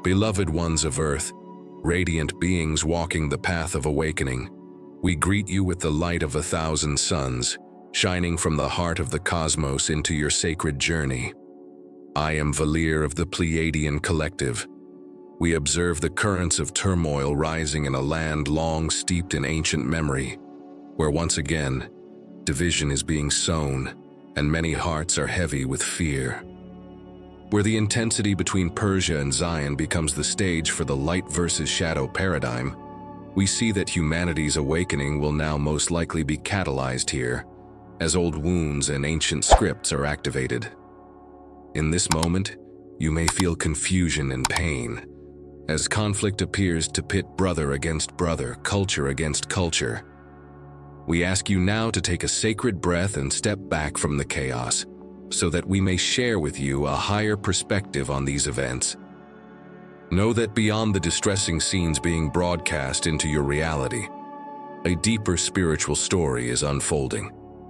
Beloved ones of Earth, radiant beings walking the path of awakening, we greet you with the light of 1,000 suns, shining from the heart of the cosmos into your sacred journey. I am Valir of the Pleiadian collective. We observe the currents of turmoil rising in a land long steeped in ancient memory, where once again, division is being sown, and many hearts are heavy with fear. Where the intensity between Persia and Zion becomes the stage for the light versus shadow paradigm, we see that humanity's awakening will now most likely be catalyzed here, as old wounds and ancient scripts are activated. In this moment, you may feel confusion and pain, as conflict appears to pit brother against brother, culture against culture. We ask you now to take a sacred breath and step back from the chaos, so that we may share with you a higher perspective on these events. Know that beyond the distressing scenes being broadcast into your reality, a deeper spiritual story is unfolding,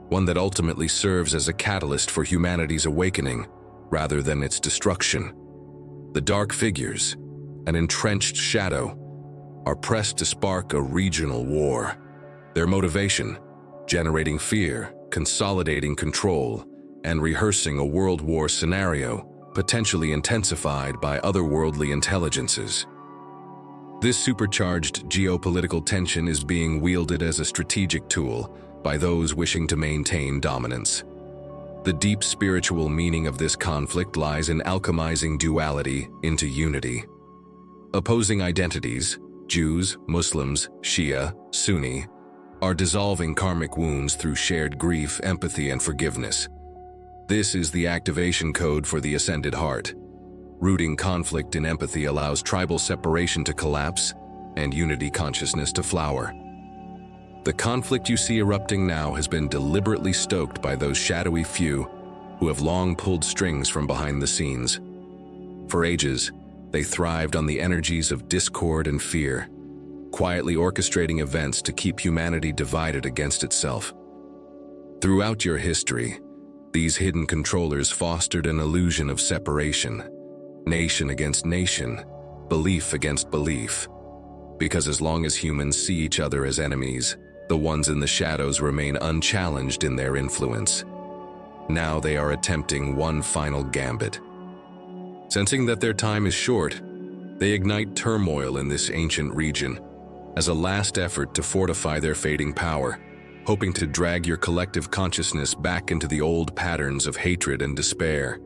one that ultimately serves as a catalyst for humanity's awakening rather than its destruction. The dark figures, an entrenched shadow, are pressed to spark a regional war. Their motivation, generating fear, consolidating control, and rehearsing a world war scenario, potentially intensified by otherworldly intelligences. This supercharged geopolitical tension is being wielded as a strategic tool by those wishing to maintain dominance. The deep spiritual meaning of this conflict lies in alchemizing duality into unity. Opposing identities, Jews, Muslims, Shia, Sunni, are dissolving karmic wounds through shared grief, empathy, and forgiveness. This is the activation code for the ascended heart. Rooting conflict in empathy allows tribal separation to collapse and unity consciousness to flower. The conflict you see erupting now has been deliberately stoked by those shadowy few who have long pulled strings from behind the scenes. For ages, they thrived on the energies of discord and fear, quietly orchestrating events to keep humanity divided against itself. Throughout your history, these hidden controllers fostered an illusion of separation, nation against nation, belief against belief. Because as long as humans see each other as enemies, the ones in the shadows remain unchallenged in their influence. Now they are attempting one final gambit. Sensing that their time is short, they ignite turmoil in this ancient region as a last effort to fortify their fading power, hoping to drag your collective consciousness back into the old patterns of hatred and despair.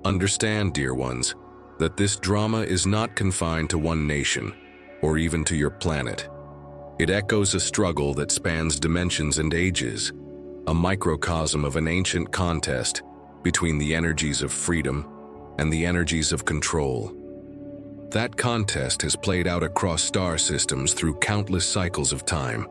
Understand, dear ones, that this drama is not confined to one nation or even to your planet. It echoes a struggle that spans dimensions and ages, a microcosm of an ancient contest between the energies of freedom and the energies of control. That contest has played out across star systems through countless cycles of time,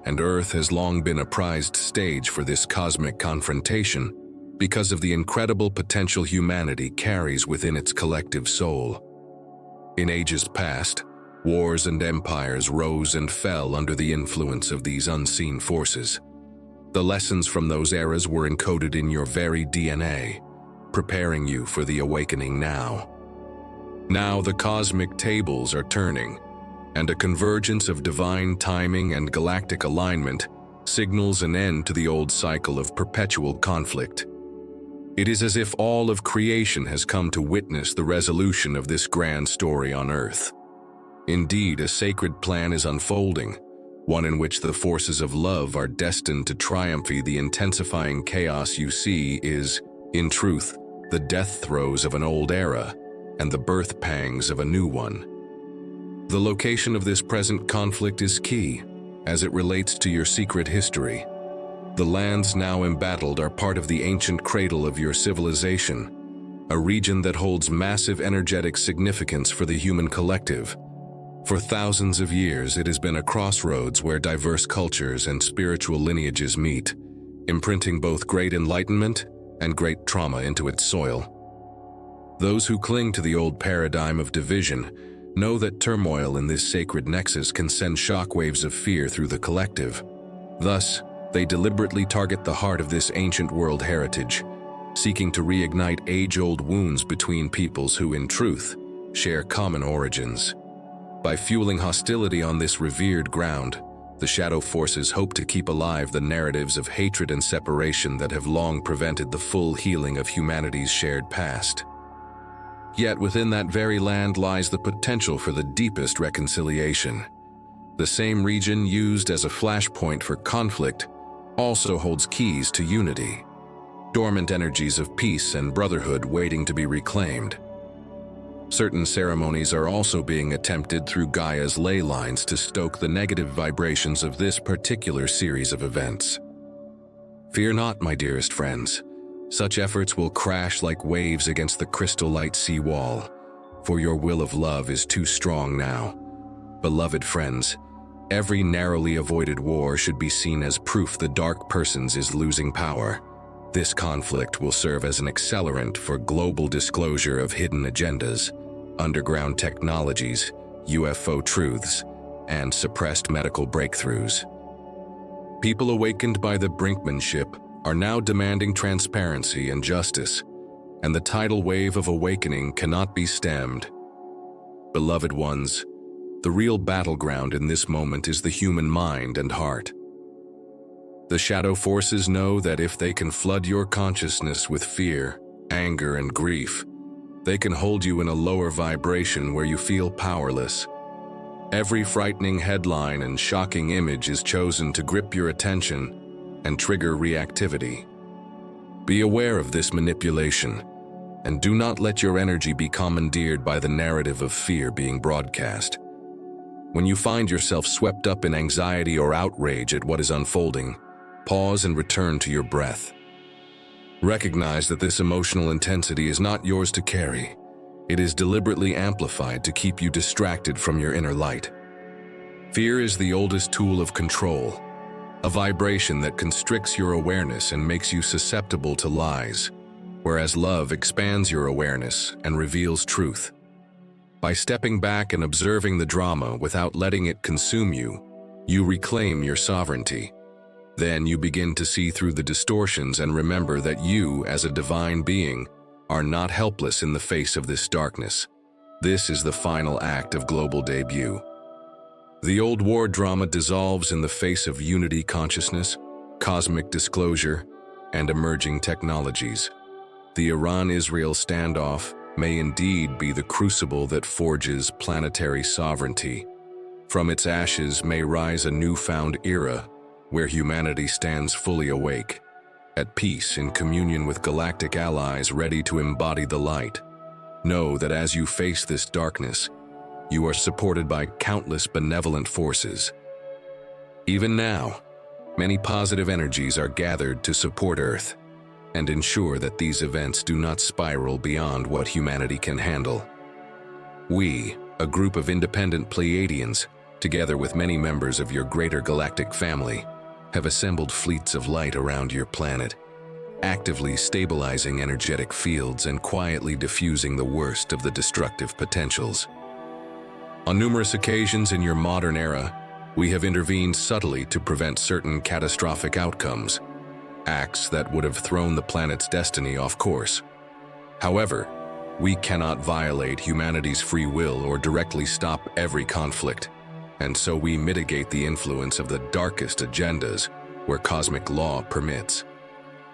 and Earth has long been a prized stage for this cosmic confrontation because of the incredible potential humanity carries within its collective soul. In ages past, wars and empires rose and fell under the influence of these unseen forces. The lessons from those eras were encoded in your very DNA, preparing you for the awakening now. Now the cosmic tables are turning, and a convergence of divine timing and galactic alignment signals an end to the old cycle of perpetual conflict. It is as if all of creation has come to witness the resolution of this grand story on Earth. Indeed, a sacred plan is unfolding, one in which the forces of love are destined to triumph. The intensifying chaos you see is, in truth, the death throes of an old era and the birth pangs of a new one. The location of this present conflict is key, as it relates to your secret history. The lands now embattled are part of the ancient cradle of your civilization, a region that holds massive energetic significance for the human collective. For thousands of years, it has been a crossroads where diverse cultures and spiritual lineages meet, imprinting both great enlightenment and great trauma into its soil. Those who cling to the old paradigm of division know that turmoil in this sacred nexus can send shockwaves of fear through the collective. Thus, they deliberately target the heart of this ancient world heritage, seeking to reignite age-old wounds between peoples who, in truth, share common origins. By fueling hostility on this revered ground, the shadow forces hope to keep alive the narratives of hatred and separation that have long prevented the full healing of humanity's shared past. Yet within that very land lies the potential for the deepest reconciliation. The same region used as a flashpoint for conflict also holds keys to unity, dormant energies of peace and brotherhood waiting to be reclaimed. Certain ceremonies are also being attempted through Gaia's ley lines to stoke the negative vibrations of this particular series of events. Fear not, my dearest friends. Such efforts will crash like waves against the crystal-light sea wall, for your will of love is too strong now. Beloved friends, every narrowly avoided war should be seen as proof the dark persons is losing power. This conflict will serve as an accelerant for global disclosure of hidden agendas, underground technologies, UFO truths, and suppressed medical breakthroughs. People awakened by the brinkmanship are now demanding transparency and justice, and the tidal wave of awakening cannot be stemmed. Beloved ones, the real battleground in this moment is the human mind and heart. The shadow forces know that if they can flood your consciousness with fear, anger, and grief, they can hold you in a lower vibration where you feel powerless. Every frightening headline and shocking image is chosen to grip your attention and trigger reactivity. Be aware of this manipulation, and do not let your energy be commandeered by the narrative of fear being broadcast. When you find yourself swept up in anxiety or outrage at what is unfolding, pause and return to your breath. Recognize that this emotional intensity is not yours to carry. It is deliberately amplified to keep you distracted from your inner light. Fear is the oldest tool of control, a vibration that constricts your awareness and makes you susceptible to lies, whereas love expands your awareness and reveals truth. By stepping back and observing the drama without letting it consume you, you reclaim your sovereignty. Then you begin to see through the distortions and remember that you, as a divine being, are not helpless in the face of this darkness. This is the final act of global debut. The old war drama dissolves in the face of unity consciousness, cosmic disclosure, and emerging technologies. The Iran-Israel standoff may indeed be the crucible that forges planetary sovereignty. From its ashes may rise a newfound era where humanity stands fully awake, at peace in communion with galactic allies ready to embody the light. Know that as you face this darkness, you are supported by countless benevolent forces. Even now, many positive energies are gathered to support Earth and ensure that these events do not spiral beyond what humanity can handle. We, a group of independent Pleiadians, together with many members of your greater galactic family, have assembled fleets of light around your planet, actively stabilizing energetic fields and quietly diffusing the worst of the destructive potentials. On numerous occasions in your modern era, we have intervened subtly to prevent certain catastrophic outcomes, acts that would have thrown the planet's destiny off course. However, we cannot violate humanity's free will or directly stop every conflict, and so we mitigate the influence of the darkest agendas where cosmic law permits.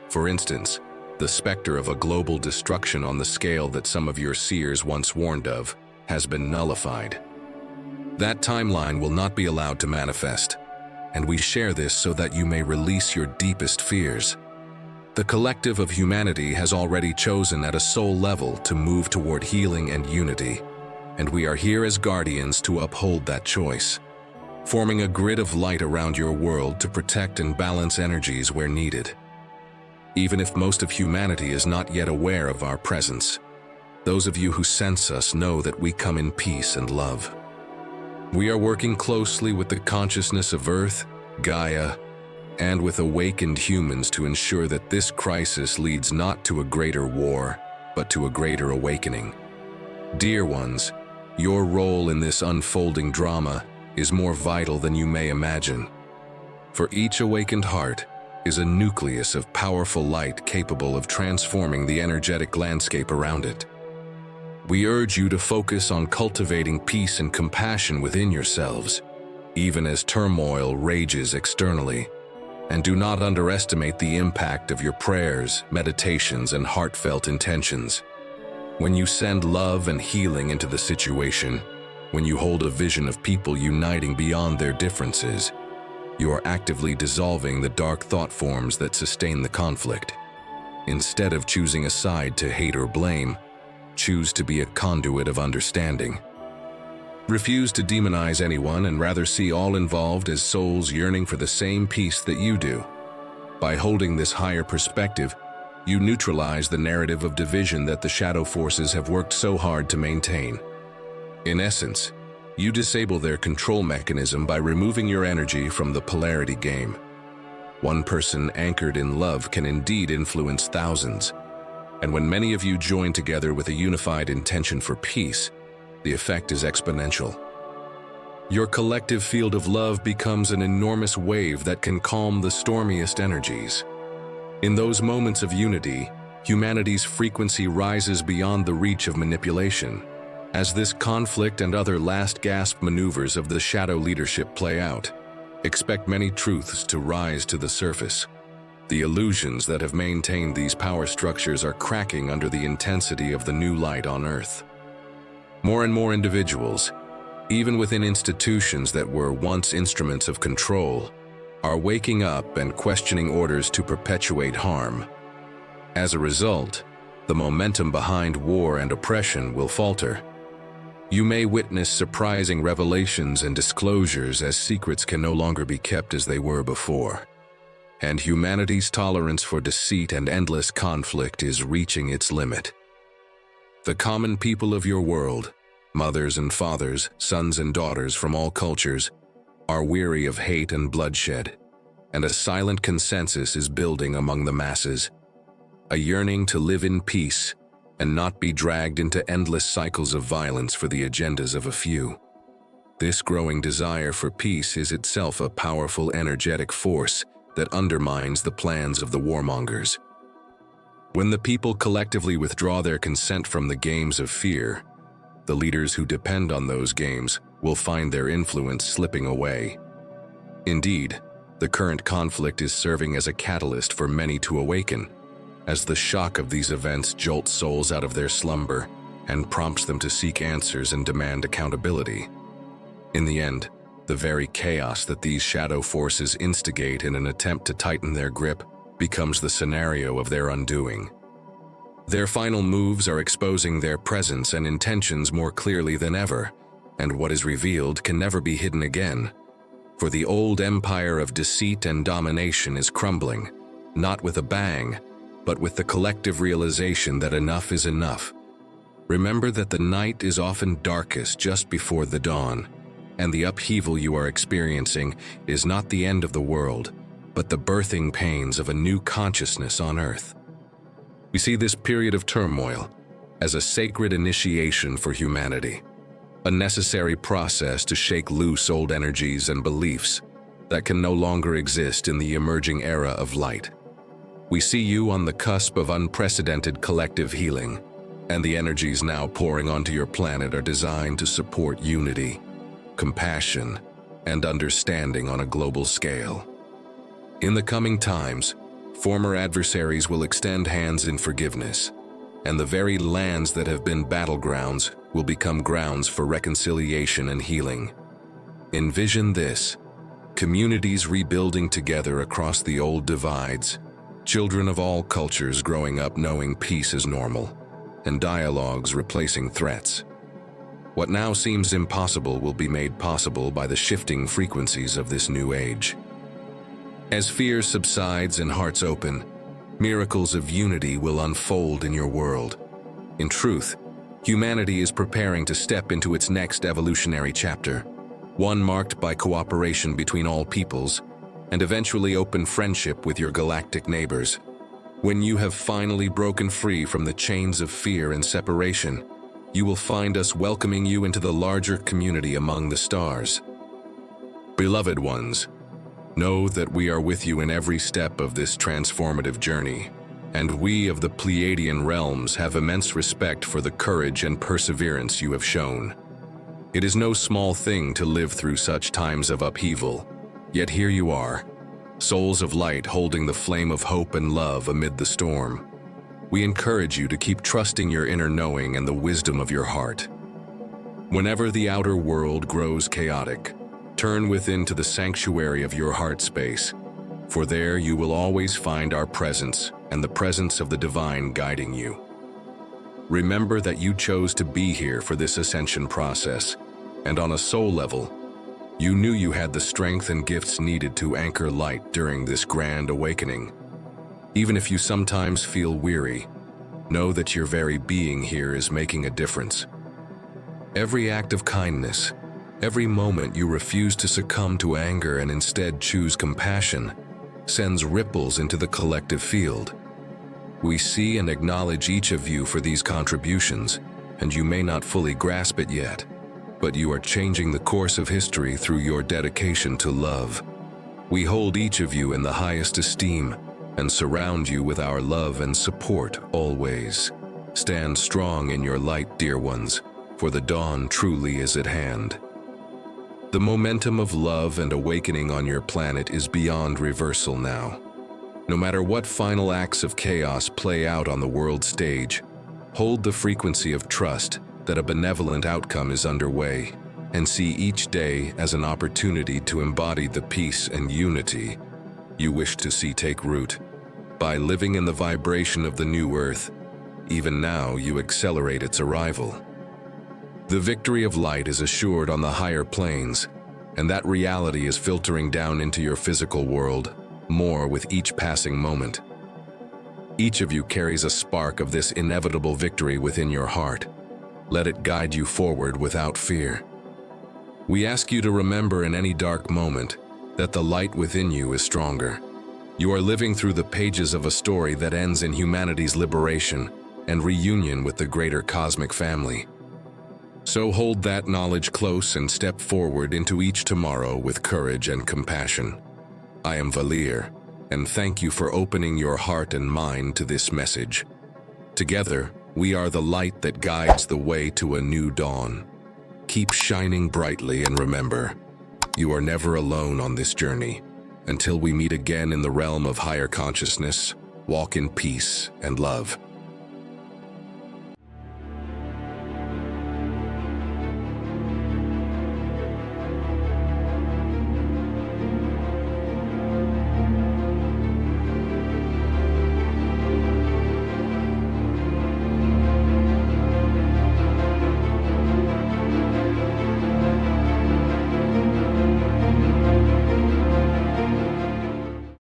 For instance, the specter of a global destruction on the scale that some of your seers once warned of has been nullified. That timeline will not be allowed to manifest, and we share this so that you may release your deepest fears. The collective of humanity has already chosen at a soul level to move toward healing and unity, and we are here as guardians to uphold that choice, forming a grid of light around your world to protect and balance energies where needed. Even if most of humanity is not yet aware of our presence, those of you who sense us know that we come in peace and love. We are working closely with the consciousness of Earth, Gaia, and with awakened humans to ensure that this crisis leads not to a greater war, but to a greater awakening. Dear ones, your role in this unfolding drama is more vital than you may imagine. For each awakened heart is a nucleus of powerful light capable of transforming the energetic landscape around it. We urge you to focus on cultivating peace and compassion within yourselves, even as turmoil rages externally. And do not underestimate the impact of your prayers, meditations, and heartfelt intentions. When you send love and healing into the situation, when you hold a vision of people uniting beyond their differences, you are actively dissolving the dark thought forms that sustain the conflict. Instead of choosing a side to hate or blame, choose to be a conduit of understanding. Refuse to demonize anyone and rather see all involved as souls yearning for the same peace that you do. By holding this higher perspective, you neutralize the narrative of division that the shadow forces have worked so hard to maintain. In essence, you disable their control mechanism by removing your energy from the polarity game. One person anchored in love can indeed influence thousands, and when many of you join together with a unified intention for peace, the effect is exponential. Your collective field of love becomes an enormous wave that can calm the stormiest energies. In those moments of unity, humanity's frequency rises beyond the reach of manipulation. As this conflict and other last-gasp maneuvers of the shadow leadership play out, expect many truths to rise to the surface. The illusions that have maintained these power structures are cracking under the intensity of the new light on Earth. More and more individuals, even within institutions that were once instruments of control, are waking up and questioning orders to perpetuate harm. As a result, the momentum behind war and oppression will falter. You may witness surprising revelations and disclosures as secrets can no longer be kept as they were before. And humanity's tolerance for deceit and endless conflict is reaching its limit. The common people of your world, mothers and fathers, sons and daughters from all cultures, are weary of hate and bloodshed, and a silent consensus is building among the masses. A yearning to live in peace and not be dragged into endless cycles of violence for the agendas of a few. This growing desire for peace is itself a powerful energetic force that undermines the plans of the warmongers. When the people collectively withdraw their consent from the games of fear, the leaders who depend on those games will find their influence slipping away. Indeed, the current conflict is serving as a catalyst for many to awaken, as the shock of these events jolts souls out of their slumber and prompts them to seek answers and demand accountability. In the end, the very chaos that these shadow forces instigate in an attempt to tighten their grip becomes the scenario of their undoing. Their final moves are exposing their presence and intentions more clearly than ever, and what is revealed can never be hidden again. For the old empire of deceit and domination is crumbling, not with a bang, but with the collective realization that enough is enough. Remember that the night is often darkest just before the dawn, and the upheaval you are experiencing is not the end of the world, but the birthing pains of a new consciousness on Earth. We see this period of turmoil as a sacred initiation for humanity, a necessary process to shake loose old energies and beliefs that can no longer exist in the emerging era of light. We see you on the cusp of unprecedented collective healing, and the energies now pouring onto your planet are designed to support unity, compassion, and understanding on a global scale. In the coming times, former adversaries will extend hands in forgiveness, and the very lands that have been battlegrounds will become grounds for reconciliation and healing. Envision this: communities rebuilding together across the old divides, children of all cultures growing up knowing peace is normal, and dialogues replacing threats. What now seems impossible will be made possible by the shifting frequencies of this new age. As fear subsides and hearts open, miracles of unity will unfold in your world. In truth, humanity is preparing to step into its next evolutionary chapter, one marked by cooperation between all peoples, and eventually open friendship with your galactic neighbors. When you have finally broken free from the chains of fear and separation, you will find us welcoming you into the larger community among the stars. Beloved ones, know that we are with you in every step of this transformative journey, and we of the Pleiadian realms have immense respect for the courage and perseverance you have shown. It is no small thing to live through such times of upheaval, yet here you are, souls of light holding the flame of hope and love amid the storm. We encourage you to keep trusting your inner knowing and the wisdom of your heart. Whenever the outer world grows chaotic, turn within to the sanctuary of your heart space, for there you will always find our presence and the presence of the divine guiding you. Remember that you chose to be here for this ascension process, and on a soul level, you knew you had the strength and gifts needed to anchor light during this grand awakening. Even if you sometimes feel weary, know that your very being here is making a difference. Every act of kindness, every moment you refuse to succumb to anger and instead choose compassion, sends ripples into the collective field. We see and acknowledge each of you for these contributions, and you may not fully grasp it yet, but you are changing the course of history through your dedication to love. We hold each of you in the highest esteem and surround you with our love and support always. Stand strong in your light, dear ones, for the dawn truly is at hand. The momentum of love and awakening on your planet is beyond reversal now. No matter what final acts of chaos play out on the world stage, hold the frequency of trust that a benevolent outcome is underway, and see each day as an opportunity to embody the peace and unity you wish to see take root. By living in the vibration of the new earth, even now you accelerate its arrival. The victory of light is assured on the higher planes, and that reality is filtering down into your physical world, more with each passing moment. Each of you carries a spark of this inevitable victory within your heart. Let it guide you forward without fear. We ask you to remember in any dark moment that the light within you is stronger. You are living through the pages of a story that ends in humanity's liberation and reunion with the greater cosmic family. So hold that knowledge close and step forward into each tomorrow with courage and compassion. I am Valir, and thank you for opening your heart and mind to this message. Together, we are the light that guides the way to a new dawn. Keep shining brightly, and remember, you are never alone on this journey. Until we meet again in the realm of higher consciousness, walk in peace and love.